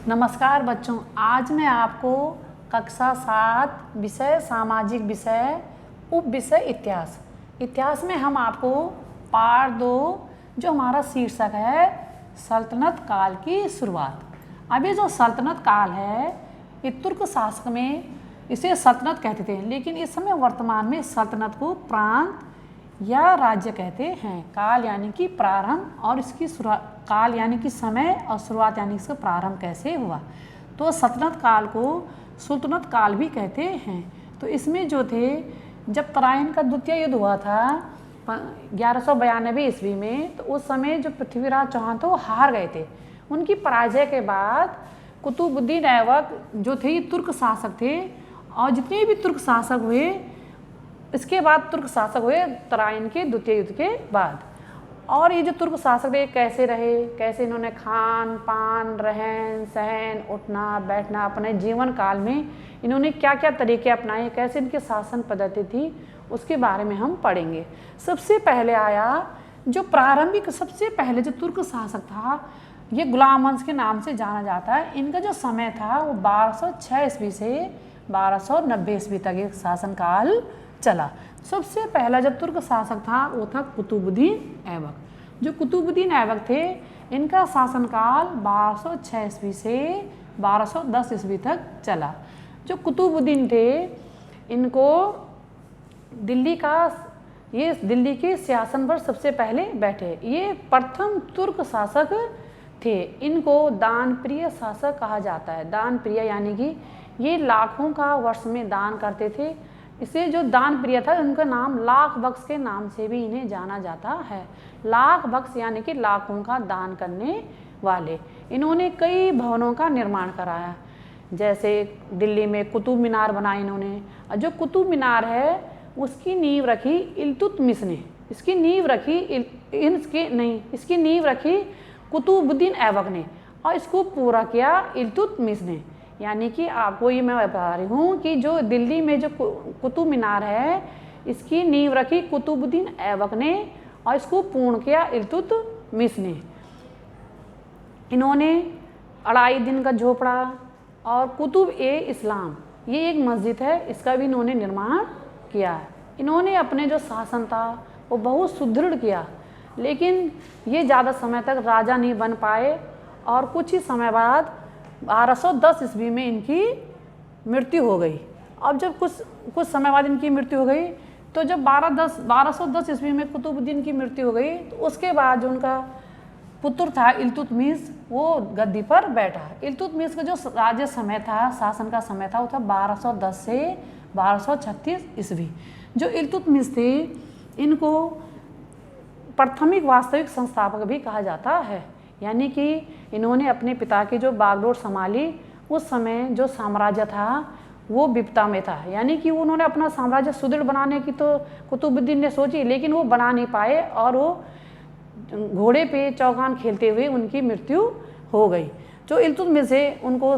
नमस्कार बच्चों, आज मैं आपको कक्षा 7 विषय सामाजिक विषय उप विषय इतिहास में हम आपको पार्ट 2 जो हमारा शीर्षक है सल्तनत काल की शुरुआत। अभी जो सल्तनत काल है ये तुर्क शासक में इसे सल्तनत कहते थे, लेकिन इस समय वर्तमान में सल्तनत को प्रांत या राज्य कहते हैं। काल यानी कि प्रारंभ और इसकी शुरुआत, काल यानी कि समय और शुरुआत यानी इसका प्रारंभ कैसे हुआ। तो सल्तनत काल को सुल्तनत काल भी कहते हैं। तो इसमें जो थे, जब तराइन का द्वितीय युद्ध हुआ था 1192 ईस्वी में, तो उस समय जो पृथ्वीराज चौहान थे वो हार गए थे। उनकी पराजय के बाद कुतुबुद्दीन ऐबक जो थे तुर्क शासक थे, और जितने भी तुर्क शासक हुए इसके बाद तुर्क शासक हुए तराइन के द्वितीय युद्ध के बाद। और ये जो तुर्क शासक थे कैसे रहे, कैसे इन्होंने खान पान रहन सहन उठना बैठना अपने जीवन काल में इन्होंने क्या क्या तरीके अपनाए, कैसे इनके शासन पद्धति थी, उसके बारे में हम पढ़ेंगे। सबसे पहले आया जो प्रारंभिक, सबसे पहले जो तुर्क शासक था ये गुलाम वंश के नाम से जाना जाता है। इनका जो समय था वो 1206 ईस्वी से 1290 ईस्वी तक एक शासनकाल चला। सबसे पहला जो तुर्क शासक था वो था कुतुबुद्दीन ऐबक। जो कुतुबुद्दीन ऐबक थे इनका शासनकाल 1206 ईस्वी से 1210 ईस्वी तक चला। जो कुतुबुद्दीन थे इनको दिल्ली के सिंहासन पर सबसे पहले बैठे। ये प्रथम तुर्क शासक थे। इनको दानप्रिय शासक कहा जाता है। दानप्रिय यानी कि ये लाखों का वर्ष में दान करते थे। इसे जो दान प्रिय था उनका नाम लाख बख्श के नाम से भी इन्हें जाना जाता है। लाख बख्श यानी कि लाखों का दान करने वाले। इन्होंने कई भवनों का निर्माण कराया, जैसे दिल्ली में कुतुब मीनार बनाए इन्होंने। और जो कुतुब मीनार है उसकी नींव रखी इल्तुतमिश ने। इसकी नींव रखी कुतुबुद्दीन ऐबक ने, और इसको पूरा किया इल्तुतमिश ने। यानी कि आपको ये मैं बता रही हूँ कि जो दिल्ली में जो कुतुब मीनार है इसकी नींव रखी कुतुबुद्दीन ऐबक ने और इसको पूर्ण किया इल्तुतमिश ने। इन्होंने अढ़ाई दिन का झोपड़ा और कुतुब-ए-इस्लाम ये एक मस्जिद है, इसका भी इन्होंने निर्माण किया है। इन्होंने अपने जो शासन था वो बहुत सुदृढ़ किया, लेकिन ये ज़्यादा समय तक राजा नहीं बन पाए और कुछ ही समय बाद 1210 ईस्वी में इनकी मृत्यु हो गई। अब जब कुछ समय बाद इनकी मृत्यु हो गई, तो जब 1210 ईस्वी में कुतुबुद्दीन की मृत्यु हो गई, तो उसके बाद जो उनका पुत्र था इल्तुतमिश वो गद्दी पर बैठा। इल्तुतमिश का जो राज्य समय था, शासन का समय था, वो था 1210 से 1236 ईस्वी। जो इल्तुतमिश थे इनको प्राथमिक वास्तविक संस्थापक भी कहा जाता है। यानी कि इन्होंने अपने पिता की जो बागडोर संभाली, उस समय जो साम्राज्य था वो विपदा में था। यानी कि उन्होंने अपना साम्राज्य सुदृढ़ बनाने की तो कुतुबुद्दीन ने सोची, लेकिन वो बना नहीं पाए और वो घोड़े पे चौगान खेलते हुए उनकी मृत्यु हो गई। जो इल्तुतमिश से उनको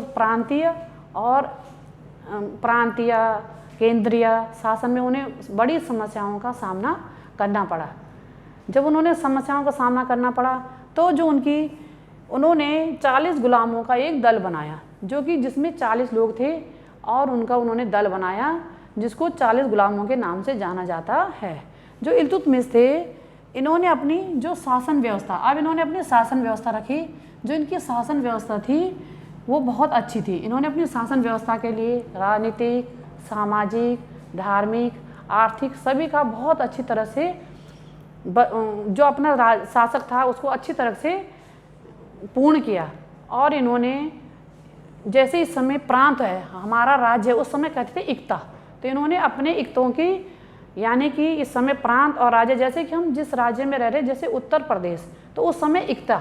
प्रांतीय केंद्रीय शासन में उन्हें बड़ी समस्याओं का सामना करना पड़ा। जब उन्होंने समस्याओं का सामना करना पड़ा तो उन्होंने 40 गुलामों का एक दल बनाया, जो कि जिसमें 40 लोग थे, और उन्होंने दल बनाया जिसको 40 गुलामों के नाम से जाना जाता है। जो इल्तुतमिश थे इन्होंने अपनी जो शासन व्यवस्था, अब इन्होंने अपनी शासन व्यवस्था रखी। जो इनकी शासन व्यवस्था थी वो बहुत अच्छी थी। इन्होंने अपनी शासन व्यवस्था के लिए राजनीतिक, सामाजिक, धार्मिक, आर्थिक सभी का बहुत अच्छी तरह से जो अपना शासक था उसको अच्छी तरह से पूर्ण किया। और इन्होंने, जैसे इस समय प्रांत है हमारा राज्य, उस समय कहते थे इक्ता, तो इन्होंने अपने इक्तों की, यानी कि इस समय प्रांत और राज्य, जैसे कि हम जिस राज्य में रह रहे जैसे उत्तर प्रदेश, तो उस समय इक्ता,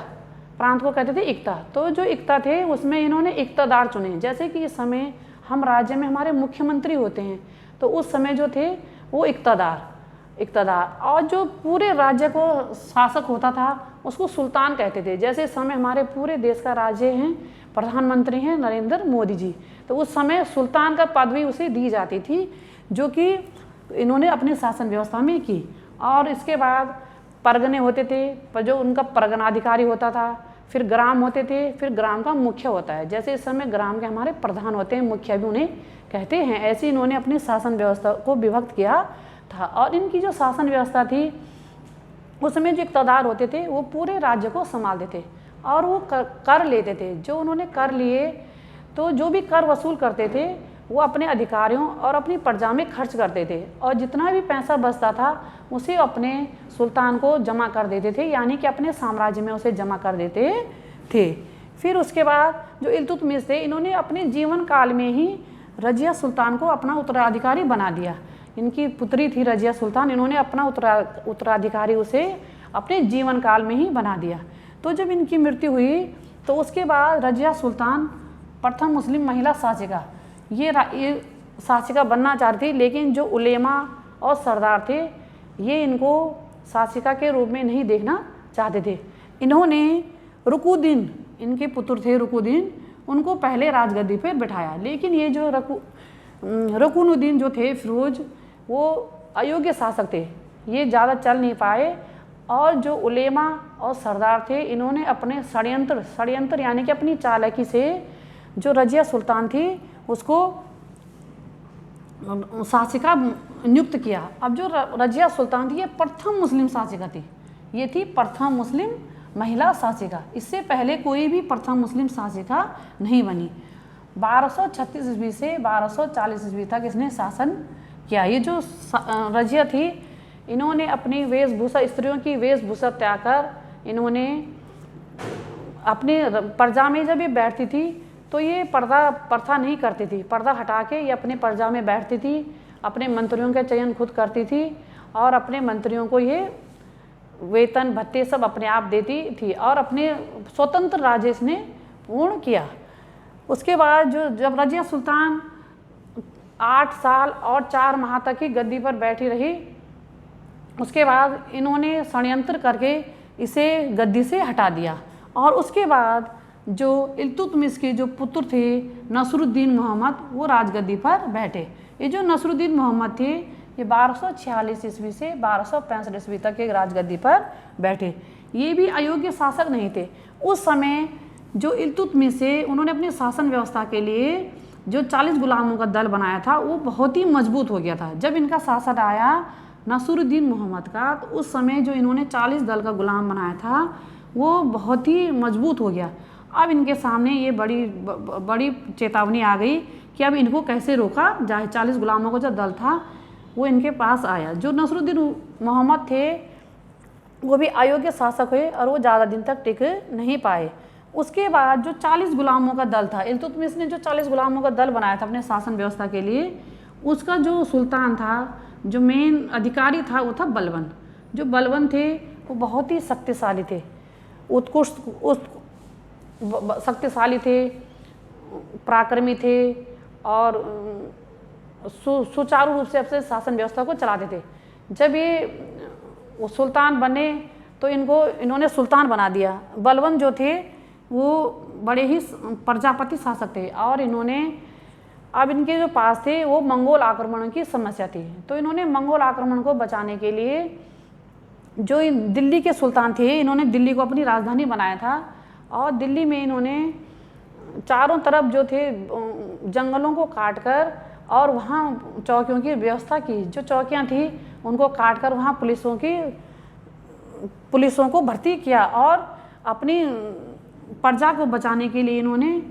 प्रांत को कहते थे इक्ता। तो जो इक्ता थे उसमें इन्होंने इक्तादार चुने। जैसे कि इस समय हम राज्य में हमारे मुख्यमंत्री होते हैं, तो उस समय जो थे वो इक्तादार, और जो पूरे राज्य को शासक होता था उसको सुल्तान कहते थे। जैसे इस समय हमारे पूरे देश का राज्य हैं, प्रधानमंत्री हैं नरेंद्र मोदी जी, तो उस समय सुल्तान का पदवी उसे दी जाती थी, जो कि इन्होंने अपनी शासन व्यवस्था में की। और इसके बाद परगने होते थे, पर जो उनका परगनाधिकारी होता था, फिर ग्राम होते थे, फिर ग्राम का मुख्य होता है। जैसे इस समय ग्राम के हमारे प्रधान होते हैं, मुखिया भी उन्हें कहते हैं। ऐसे इन्होंने अपनी शासन व्यवस्था को विभक्त किया था। और इनकी जो शासन व्यवस्था थी उसमें जो इक़्तिदार होते थे वो पूरे राज्य को संभालते थे और वो कर लेते थे। जो उन्होंने कर लिए तो जो भी कर वसूल करते थे वो अपने अधिकारियों और अपनी प्रजा में खर्च करते थे, और जितना भी पैसा बचता था उसे अपने सुल्तान को जमा कर देते थे, यानी कि अपने साम्राज्य में उसे जमा कर देते थे। फिर उसके बाद जो इल्तुतमिश थे, इन्होंने अपने जीवन काल में ही रजिया सुल्तान को अपना उत्तराधिकारी बना दिया। इनकी पुत्री थी रजिया सुल्तान, इन्होंने अपना उत्तराधिकारी उसे अपने जीवन काल में ही बना दिया। तो जब इनकी मृत्यु हुई तो उसके बाद रजिया सुल्तान प्रथम मुस्लिम महिला शासिका ये शासिका बनना चाहती थी, लेकिन जो उलेमा और सरदार थे ये इनको शासिका के रूप में नहीं देखना चाहते थे। इन्होंने रुकुद्दीन, इनके पुत्र थे रुकुद्दीन, उनको पहले राजगद्दी पर बिठाया। लेकिन ये जो रुकनुद्दीन जो थे फिरोज, वो अयोग्य शासक थे, ये ज़्यादा चल नहीं पाए। और जो उलेमा और सरदार थे इन्होंने अपने षड्यंत्र यानी कि अपनी चालाकी से जो रजिया सुल्तान थी उसको शासिका नियुक्त किया। अब जो रजिया सुल्तान थी ये प्रथम मुस्लिम शासिका थी, ये थी प्रथम मुस्लिम महिला शासिका। इससे पहले कोई भी प्रथम मुस्लिम शासिका नहीं बनी। 1236 ईस्वी से 1240 ईस्वी तक इसने शासन किया। ये जो रजिया थी इन्होंने अपनी वेशभूषा, स्त्रियों की वेशभूषा त्याग कर इन्होंने अपने प्रजा में जब ये बैठती थी तो ये प्रथा नहीं करती थी। पर्दा हटा के ये अपने प्रजा में बैठती थी, अपने मंत्रियों का चयन खुद करती थी और अपने मंत्रियों को ये वेतन भत्ते सब अपने आप देती थी और अपने स्वतंत्र राज्य इसने पूर्ण किया। उसके बाद जब रजिया सुल्तान 8 साल और 4 माह तक ही गद्दी पर बैठी रही, उसके बाद इन्होंने षड्यंत्र करके इसे गद्दी से हटा दिया। और उसके बाद जो इल्तुतमिश के जो पुत्र थे नसरुद्दीन मोहम्मद, वो राजगद्दी पर बैठे। ये जो नसरुद्दीन मोहम्मद थे ये 1246 ईस्वी से 1265 ईस्वी तक एक राजगद्दी पर बैठे। ये भी अयोग्य शासक नहीं थे। उस समय जो इल्तुतमिश से उन्होंने अपनी शासन व्यवस्था के लिए जो 40 गुलामों का दल बनाया था वो बहुत ही मजबूत हो गया था। जब इनका शासन आया नसरुद्दीन मोहम्मद का, तो उस समय जो इन्होंने 40 दल का गुलाम बनाया था वो बहुत ही मजबूत हो गया। अब इनके सामने ये बड़ी चेतावनी आ गई कि अब इनको कैसे रोका जाए। 40 गुलामों का जो दल था वो इनके पास आया। जो नसरुद्दीन मोहम्मद थे वो भी अयोग्य शासक हुए और वो ज़्यादा दिन तक टिक नहीं पाए। उसके बाद जो 40 गुलामों का दल था, इल्तुतमिश ने जो 40 गुलामों का दल बनाया था अपने शासन व्यवस्था के लिए, उसका जो सुल्तान था, जो मेन अधिकारी था वो था बलबन। जो बलबन थे वो बहुत ही शक्तिशाली थे, उत्कृष्ट शक्तिशाली थे, पराक्रमी थे और सुचारू रूप से अपने शासन व्यवस्था को चलाते थे। जब ये सुल्तान बने तो इन्होंने सुल्तान बना दिया। बलबन जो थे वो बड़े ही प्रजापति शासक थे और अब इनके जो पास थे वो मंगोल आक्रमणों की समस्या थी। तो इन्होंने मंगोल आक्रमण को बचाने के लिए जो दिल्ली के सुल्तान थे, इन्होंने दिल्ली को अपनी राजधानी बनाया था और दिल्ली में इन्होंने चारों तरफ जो थे जंगलों को काटकर और वहाँ चौकियों की व्यवस्था की। जो चौकियाँ थी उनको काटकर वहाँ पुलिसों को भर्ती किया और अपनी प्रजा को बचाने के लिए इन्होंने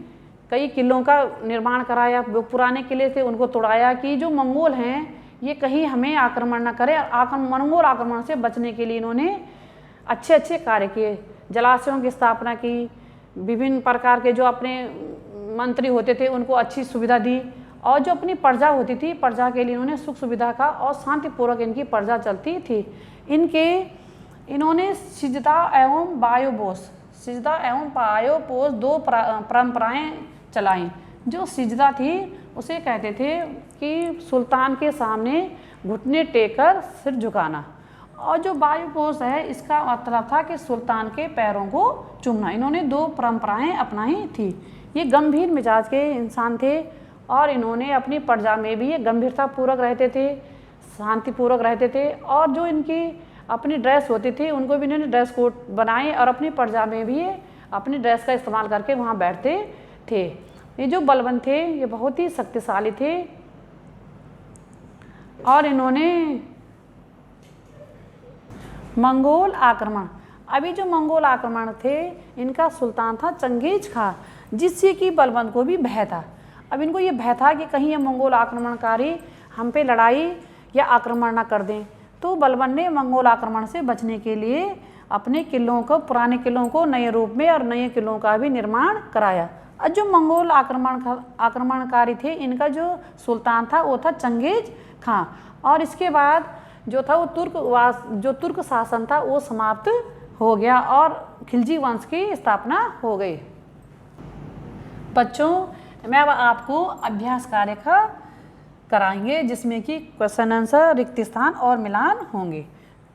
कई किलों का निर्माण कराया। वो पुराने किले थे उनको तोड़ाया कि जो मंगोल हैं ये कहीं हमें आक्रमण न करे। मंगोल आक्रमण से बचने के लिए इन्होंने अच्छे अच्छे कार्य किए। जलाशयों की स्थापना की, विभिन्न प्रकार के जो अपने मंत्री होते थे उनको अच्छी सुविधा दी और जो अपनी प्रजा होती थी, प्रजा के लिए इन्होंने सुख सुविधा का और शांतिपूर्वक इनकी प्रजा चलती थी। इन्होंने सिजदा एवं बायोपोष 2 परंपराएं चलाई। जो सिजदा थी उसे कहते थे कि सुल्तान के सामने घुटने टेक कर सिर झुकाना, और जो बायोपोष है इसका मतलब था कि सुल्तान के पैरों को चूमना। इन्होंने 2 परंपराएं अपनाई थी। ये गंभीर मिजाज के इंसान थे और इन्होंने अपनी प्रजा में भी ये गंभीरतापूर्वक रहते थे, शांतिपूर्वक रहते थे। और जो इनकी अपनी ड्रेस होती थी उनको भी इन्होंने ड्रेस कोड बनाए और अपनी प्रजा में भी ये अपनी ड्रेस का इस्तेमाल करके वहाँ बैठते थे। ये जो बलबन थे ये बहुत ही शक्तिशाली थे और इन्होंने मंगोल आक्रमण, अभी जो मंगोल आक्रमण थे इनका सुल्तान था चंगेज खां, जिससे कि बलबन को भी भय था। अब इनको ये भय था कि कहीं ये मंगोल आक्रमणकारी हम पे लड़ाई या आक्रमण ना कर दें, तो बलबन ने मंगोल आक्रमण से बचने के लिए अपने किलों को, पुराने किलों को नए रूप में और नए किलों का भी निर्माण कराया। और जो मंगोल आक्रमणकारी थे इनका जो सुल्तान था वो था चंगेज खां, और इसके बाद जो था वो तुर्क शासन था वो समाप्त हो गया और खिलजी वंश की स्थापना हो गई। बच्चों, मैं अब आपको अभ्यास कार्य का कराएंगे जिसमें कि क्वेश्चन आंसर, रिक्त स्थान और मिलान होंगे।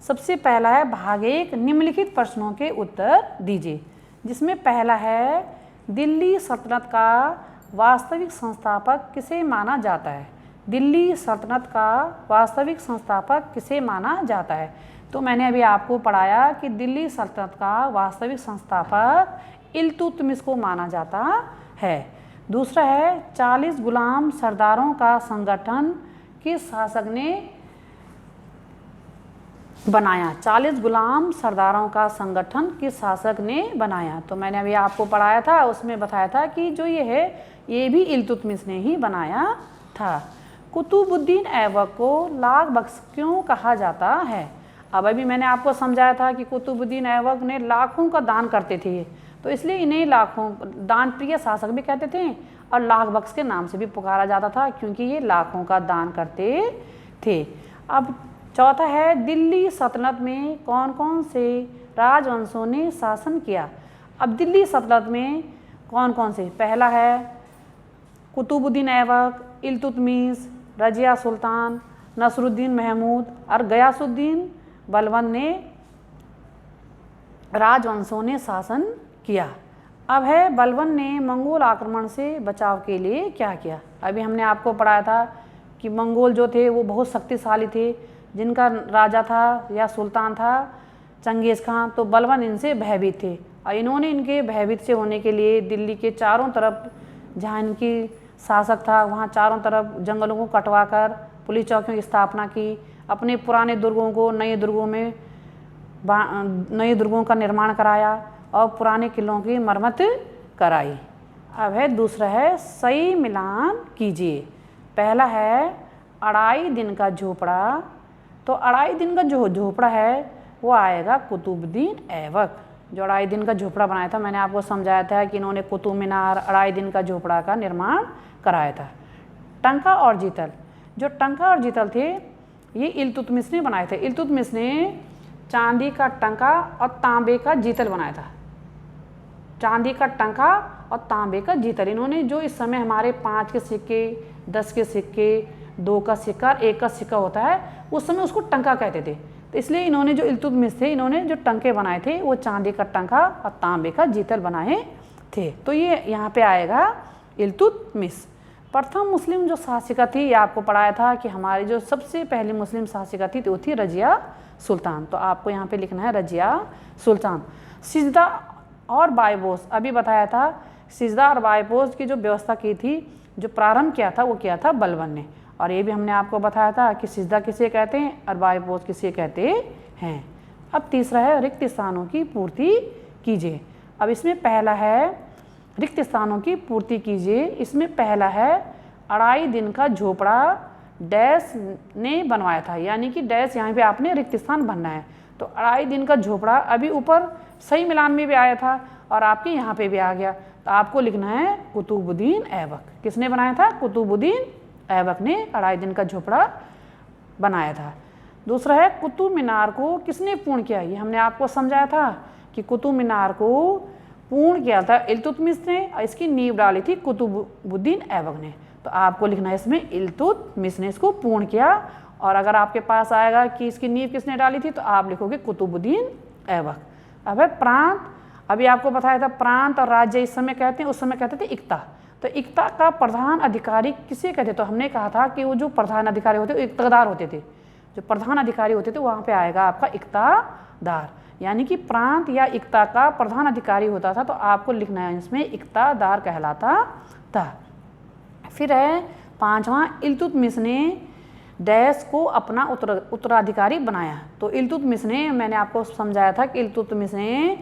सबसे पहला है भाग 1, निम्नलिखित प्रश्नों के उत्तर दीजिए, जिसमें पहला है दिल्ली सल्तनत का वास्तविक संस्थापक किसे माना जाता है। दिल्ली सल्तनत का वास्तविक संस्थापक किसे माना जाता है। तो मैंने अभी आपको पढ़ाया कि दिल्ली सल्तनत का वास्तविक संस्थापक इल्तुतमिश को माना जाता है। दूसरा है 40 गुलाम सरदारों का संगठन किस शासक ने बनाया। 40 गुलाम सरदारों का संगठन किस शासक ने बनाया। तो मैंने अभी आपको पढ़ाया था, उसमें बताया था कि जो ये है ये भी इल्तुतमिश ने ही बनाया था। कुतुबुद्दीन ऐबक को लाख बख्श क्यों कहा जाता है। अब अभी मैंने आपको समझाया था कि कुतुबुद्दीन ऐबक ने लाखों का दान करते थे, तो इसलिए इन्हें लाखों दान प्रिय शासक भी कहते थे और लाख बख्श के नाम से भी पुकारा जाता था, क्योंकि ये लाखों का दान करते थे। अब चौथा है दिल्ली सल्तनत में कौन कौन से राजवंशों ने शासन किया। अब दिल्ली सल्तनत में कौन कौन से, पहला है कुतुबुद्दीन ऐबक, इल्तुतमिश, रजिया सुल्तान, नसरुद्दीन महमूद और गयासुद्दीन बलबन ने राजवंशों ने शासन किया। अब है बलबन ने मंगोल आक्रमण से बचाव के लिए क्या किया। अभी हमने आपको पढ़ाया था कि मंगोल जो थे वो बहुत शक्तिशाली थे, जिनका राजा था या सुल्तान था चंगेज खां, तो बलबन इनसे भयभीत थे और इन्होंने इनके भयभीत से होने के लिए दिल्ली के चारों तरफ जहाँ इनकी शासक था वहाँ चारों तरफ जंगलों को कटवा कर पुलिस चौकियों की स्थापना की। अपने पुराने दुर्गों को नए दुर्गों का निर्माण कराया और पुराने किलों की मरम्मत कराई। अब है दूसरा है सही मिलान कीजिए। पहला है अढ़ाई दिन का झोपड़ा, तो अढ़ाई दिन का जो झोपड़ा है वो आएगा कुतुबुद्दीन ऐबक, जो अढ़ाई दिन का झोपड़ा बनाया था। मैंने आपको समझाया था कि इन्होंने कुतुब मीनार, अढ़ाई दिन का झोपड़ा का निर्माण कराया था। टंका और जीतल, जो टंका और जीतल थे ये इल्तुतमिश ने बनाए थे। इल्तुतमिश ने चांदी का टंका और तांबे का जीतल बनाया था। चांदी का टंका और तांबे का जीतल, इन्होंने जो इस समय हमारे 5 के सिक्के, 10 के सिक्के, 2 का सिक्का, 1 का सिक्का होता है, उस समय उसको टंका कहते थे। तो इसलिए इन्होंने जो इल्तुतमिश थे इन्होंने जो टंके बनाए थे वो चांदी का टंका और तांबे का जीतल बनाए थे। तो ये यहाँ पे आएगा इल्तुतमिश। प्रथम मुस्लिम जो शासिका थी ये आपको पढ़ाया था कि हमारी जो सबसे पहली मुस्लिम शासिका थी वो थी रजिया सुल्तान। तो आपको यहाँ पे लिखना है रजिया सुल्तान। सिजदा और बायबोस, अभी बताया था सिजदा और बायबोस की जो व्यवस्था की थी, जो प्रारंभ किया था वो किया था बलबन ने। और ये भी हमने आपको बताया था कि सिजदा किसे कहते हैं और बायबोस किसे कहते हैं। अब तीसरा है रिक्त स्थानों की पूर्ति कीजिए। अब इसमें पहला है रिक्त स्थानों की पूर्ति कीजिए। इसमें पहला है अढ़ाई दिन का झोपड़ा डैश ने बनवाया था, यानी कि डैश यहाँ पे आपने रिक्त स्थान बनना है। तो अढ़ाई दिन का झोपड़ा अभी ऊपर सही मिलान में भी आया था और आपके यहाँ पे भी आ गया, तो आपको लिखना है कुतुबुद्दीन ऐबक। किसने बनाया था? कुतुबुद्दीन ऐबक ने अढ़ाई दिन का झोपड़ा बनाया था। दूसरा है कुतुब मीनार को किसने पूर्ण किया। ये हमने आपको समझाया था कि कुतुब मीनार को पूर्ण किया था इल्तुतमिश ने और इसकी नींव डाली थी कुतुबुद्दीन ऐबक ने। तो आपको लिखना है इसमें इल्तुतमिश ने इसको पूर्ण किया, और अगर आपके पास आएगा कि इसकी नींव किसने डाली थी तो आप लिखोगे कुतुबुद्दीन ऐबक। अब है प्रांत, अभी आपको बताया था प्रांत और राज्य इस समय कहते हैं, उस समय कहते थे इक्ता। तो इक्ता का प्रधान अधिकारी किसे कहते? तो हमने कहा था कि वो जो प्रधान अधिकारी होते वो इक्तादार होते थे। जो प्रधान अधिकारी होते थे वहाँ पे आएगा आपका इक्तादार। यानी कि प्रांत या इक्ता का प्रधान अधिकारी होता था, तो आपको लिखना है इसमें इक्तादार कहलाता था। फिर है 5वां, इल्तुतमिश ने डैश को अपना उत्तराधिकारी बनाया। तो इल्तुतमिश ने, मैंने आपको समझाया था कि इल्तुतमिश ने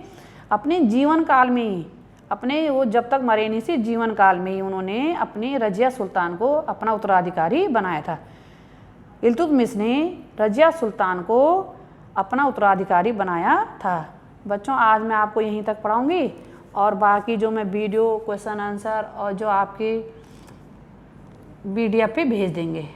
अपने जीवन काल में ही, अपने वो जब तक मरे नहीं से जीवन काल में ही उन्होंने अपने रजिया सुल्तान को अपना उत्तराधिकारी बनाया था। इल्तुतमिश ने रजिया सुल्तान को अपना उत्तराधिकारी बनाया था। बच्चों आज मैं आपको यहीं तक पढ़ाऊँगी और बाकी जो मैं वीडियो क्वेश्चन आंसर और जो आपकी PDF पे भेज देंगे।